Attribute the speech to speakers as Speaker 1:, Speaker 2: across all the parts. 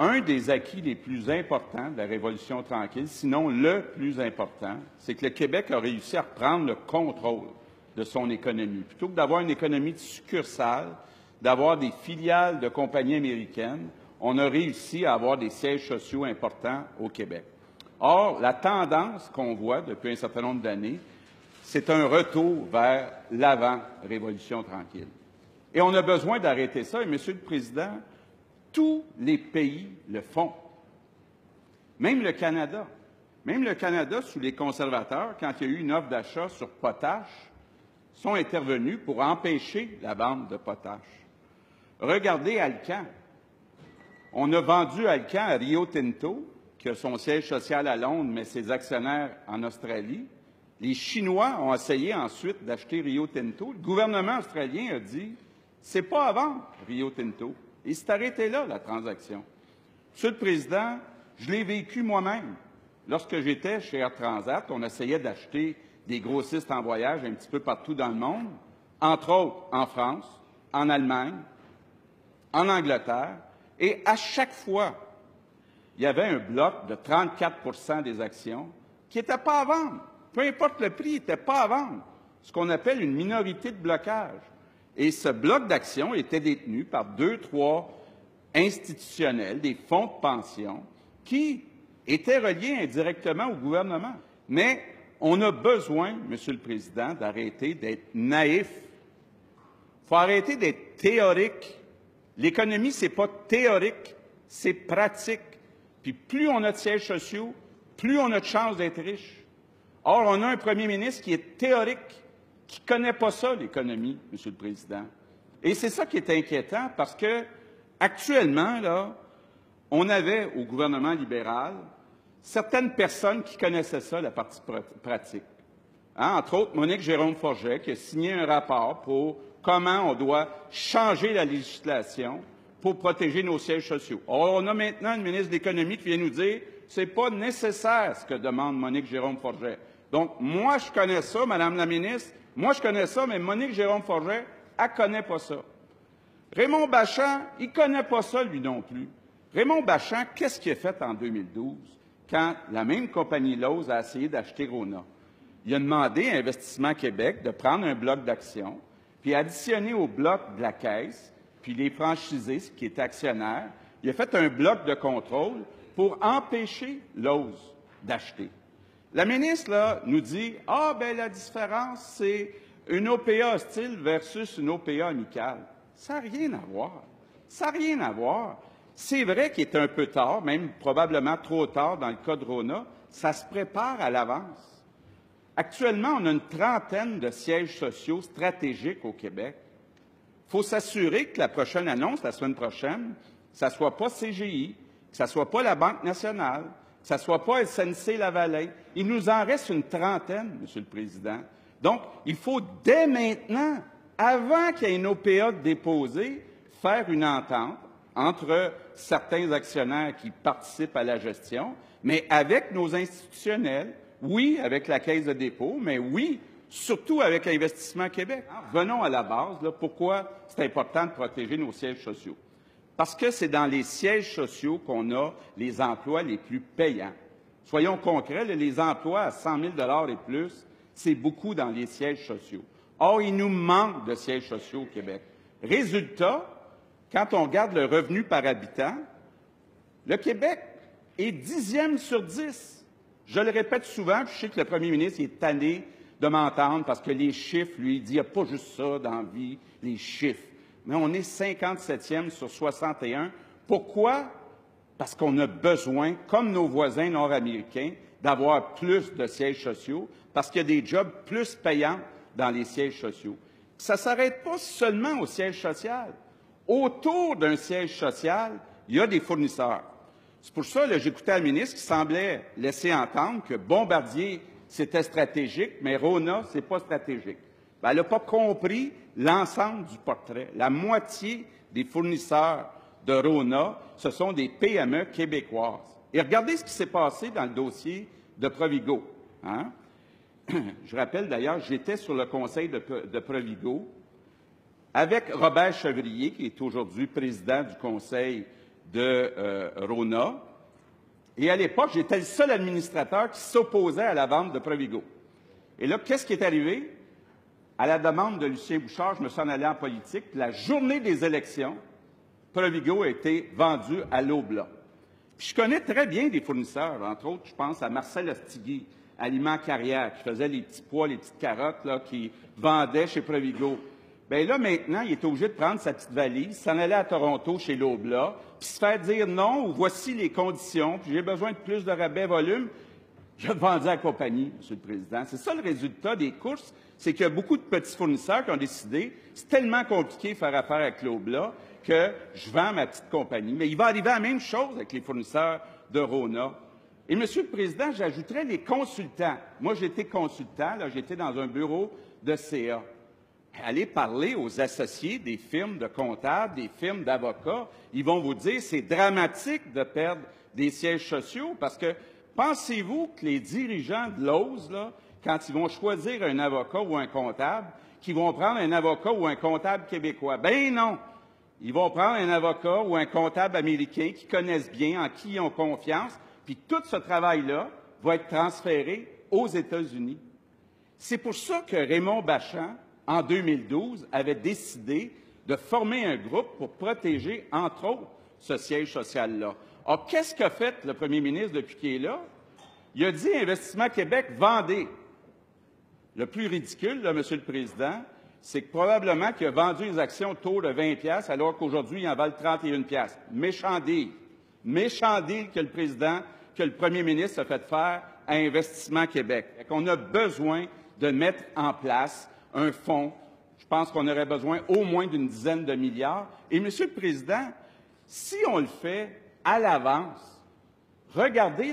Speaker 1: un des acquis les plus importants de la Révolution tranquille, sinon le plus important, c'est que le Québec a réussi à reprendre le contrôle de son économie. Plutôt que d'avoir une économie de succursales, d'avoir des filiales de compagnies américaines, on a réussi à avoir des sièges sociaux importants au Québec. Or, la tendance qu'on voit depuis un certain nombre d'années, c'est un retour vers l'avant-révolution tranquille. Et on a besoin d'arrêter ça. Et, Monsieur le Président, tous les pays le font. Même le Canada. Même le Canada, sous les conservateurs, quand il y a eu une offre d'achat sur potache, sont intervenus pour empêcher la vente de potache. Regardez Alcan. On a vendu Alcan à Rio Tinto, qui a son siège social à Londres, mais ses actionnaires en Australie. Les Chinois ont essayé ensuite d'acheter Rio Tinto. Le gouvernement australien a dit « c'est pas à vendre, Rio Tinto ». Et c'est arrêté là, la transaction. Monsieur le Président, je l'ai vécu moi-même. Lorsque j'étais chez Air Transat, on essayait d'acheter des grossistes en voyage un petit peu partout dans le monde, entre autres en France, en Allemagne, en Angleterre, et à chaque fois, il y avait un bloc de 34 des actions qui n'étaient pas à vendre. Peu importe le prix, il n'était pas à vendre. Ce qu'on appelle une minorité de blocage. Et ce bloc d'actions était détenu par 2, 3 institutionnels, des fonds de pension, qui étaient reliés indirectement au gouvernement. Mais on a besoin, Monsieur le Président, d'arrêter d'être naïf. Il faut arrêter d'être théorique. L'économie, ce n'est pas théorique, c'est pratique. Puis plus on a de sièges sociaux, plus on a de chances d'être riche. Or, on a un premier ministre qui est théorique, qui ne connaît pas ça, l'économie, Monsieur le Président. Et c'est ça qui est inquiétant, parce que actuellement, là, on avait au gouvernement libéral certaines personnes qui connaissaient ça, la partie pratique. Hein? Entre autres, Monique Jérôme-Forget, qui a signé un rapport pour comment on doit changer la législation pour protéger nos sièges sociaux. Or, on a maintenant une ministre de l'Économie qui vient nous dire « c'est pas nécessaire ce que demande Monique Jérôme-Forget ». Donc, moi, je connais ça, Madame la ministre, moi, je connais ça, mais Monique Jérôme-Forget, elle ne connaît pas ça. Raymond Bachand, il ne connaît pas ça, lui non plus. Raymond Bachand, qu'est-ce qu'il a fait en 2012, quand la même compagnie Lowe's a essayé d'acheter Rona? Il a demandé à Investissement Québec de prendre un bloc d'actions, puis additionner au bloc de la Caisse, puis les franchisés, qui étaient actionnaires, il a fait un bloc de contrôle pour empêcher Lowe's d'acheter. La ministre, là, nous dit « Ah, ben la différence, c'est une OPA hostile versus une OPA amicale. » Ça n'a rien à voir. Ça n'a rien à voir. C'est vrai qu'il est un peu tard, même probablement trop tard dans le cas de Rona. Ça se prépare à l'avance. Actuellement, on a une trentaine de sièges sociaux stratégiques au Québec. Il faut s'assurer que la prochaine annonce, la semaine prochaine, que ça ne soit pas CGI, que ça ne soit pas la Banque nationale, que ça ne soit pas SNC-Lavalin. Il nous en reste une trentaine, Monsieur le Président. Donc, il faut dès maintenant, avant qu'il y ait une OPA déposée, faire une entente entre certains actionnaires qui participent à la gestion, mais avec nos institutionnels, oui, avec la Caisse de dépôt, mais oui, surtout avec Investissement Québec. Venons à la base, là, pourquoi c'est important de protéger nos sièges sociaux. Parce que c'est dans les sièges sociaux qu'on a les emplois les plus payants. Soyons concrets, les emplois à 100 000 $ et plus, c'est beaucoup dans les sièges sociaux. Or, il nous manque de sièges sociaux au Québec. Résultat, quand on regarde le revenu par habitant, le Québec est 10e sur 10. Je le répète souvent, puis je sais que le premier ministre est tanné de m'entendre parce que les chiffres, lui, il dit « il n'y a pas juste ça dans la vie, les chiffres ». Mais on est 57e sur 61. Pourquoi? Parce qu'on a besoin, comme nos voisins nord-américains, d'avoir plus de sièges sociaux, parce qu'il y a des jobs plus payants dans les sièges sociaux. Ça ne s'arrête pas seulement au siège social. Autour d'un siège social, il y a des fournisseurs. C'est pour ça que j'écoutais la ministre qui semblait laisser entendre que Bombardier, c'était stratégique, mais Rona, ce n'est pas stratégique. Ben, elle n'a pas compris l'ensemble du portrait. La moitié des fournisseurs de Rona, ce sont des PME québécoises. Et regardez ce qui s'est passé dans le dossier de Provigo. Hein? Je rappelle d'ailleurs, j'étais sur le conseil de Provigo avec Robert Chevrier, qui est aujourd'hui président du conseil de Rona. Et à l'époque, j'étais le seul administrateur qui s'opposait à la vente de Provigo. Et là, qu'est-ce qui est arrivé? À la demande de Lucien Bouchard, je me suis en allé en politique. La journée des élections, Provigo a été vendu à l'Oblat. Puis je connais très bien des fournisseurs, entre autres, je pense à Marcel Ostigui, Aliments Carrière, qui faisait les petits pois, les petites carottes, là, qui vendait chez Provigo. Bien là, maintenant, il est obligé de prendre sa petite valise, s'en aller à Toronto chez l'Oblat, puis se faire dire non, ou voici les conditions, puis j'ai besoin de plus de rabais volume. Je vais vendre à la compagnie, M. le Président. C'est ça le résultat des courses, c'est qu'il y a beaucoup de petits fournisseurs qui ont décidé, c'est tellement compliqué de faire affaire avec l'Oblat que je vends ma petite compagnie. Mais il va arriver la même chose avec les fournisseurs de Rona. Et, M. le Président, j'ajouterais les consultants. Moi, j'étais consultant, là, j'étais dans un bureau de CA. Allez parler aux associés des firmes de comptables, des firmes d'avocats. Ils vont vous dire c'est dramatique de perdre des sièges sociaux parce que pensez-vous que les dirigeants de l'OSE, là, quand ils vont choisir un avocat ou un comptable, qu'ils vont prendre un avocat ou un comptable québécois? Ben non! Ils vont prendre un avocat ou un comptable américain qui connaissent bien, en qui ils ont confiance, puis tout ce travail-là va être transféré aux États-Unis. C'est pour ça que Raymond Bachand, en 2012, avait décidé de former un groupe pour protéger, entre autres, ce siège social-là. Alors, qu'est-ce qu'a fait le premier ministre depuis qu'il est là? Il a dit « Investissement Québec, vendez ». Le plus ridicule, là, M. le Président, c'est que probablement qu'il a vendu les actions autour de 20 $, alors qu'aujourd'hui, il en valent 31 $. Méchant deal. Méchant deal que le président, que le premier ministre a fait faire à Investissement Québec. On a besoin de mettre en place un fonds. Je pense qu'on aurait besoin au moins d'une dizaine de milliards. Et, M. le Président, si on le fait à l'avance, regardez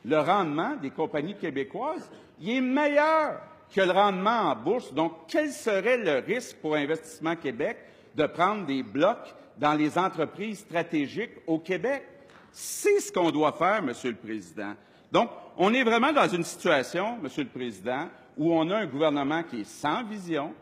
Speaker 1: le rendement des compagnies québécoises, il est meilleur que le rendement en bourse. Donc, quel serait le risque pour Investissement Québec de prendre des blocs dans les entreprises stratégiques au Québec? C'est ce qu'on doit faire, M. le Président. Donc, on est vraiment dans une situation, M. le Président, où on a un gouvernement qui est sans vision,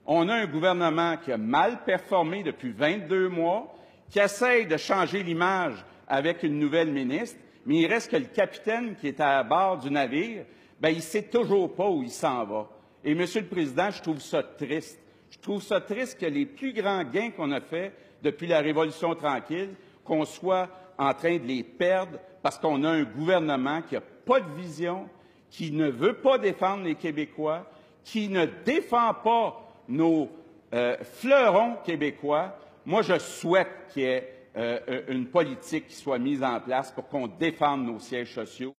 Speaker 1: on a un gouvernement qui a mal performé depuis 22 mois, qui essaye de changer l'image avec une nouvelle ministre, mais il reste que le capitaine qui est à bord du navire, bien, il ne sait toujours pas où il s'en va. Et, Monsieur le Président, je trouve ça triste. Je trouve ça triste que les plus grands gains qu'on a faits depuis la Révolution tranquille, qu'on soit en train de les perdre parce qu'on a un gouvernement qui n'a pas de vision, qui ne veut pas défendre les Québécois, qui ne défend pas nos fleurons québécois. Moi, je souhaite qu'il y ait une politique qui soit mise en place pour qu'on défende nos sièges sociaux.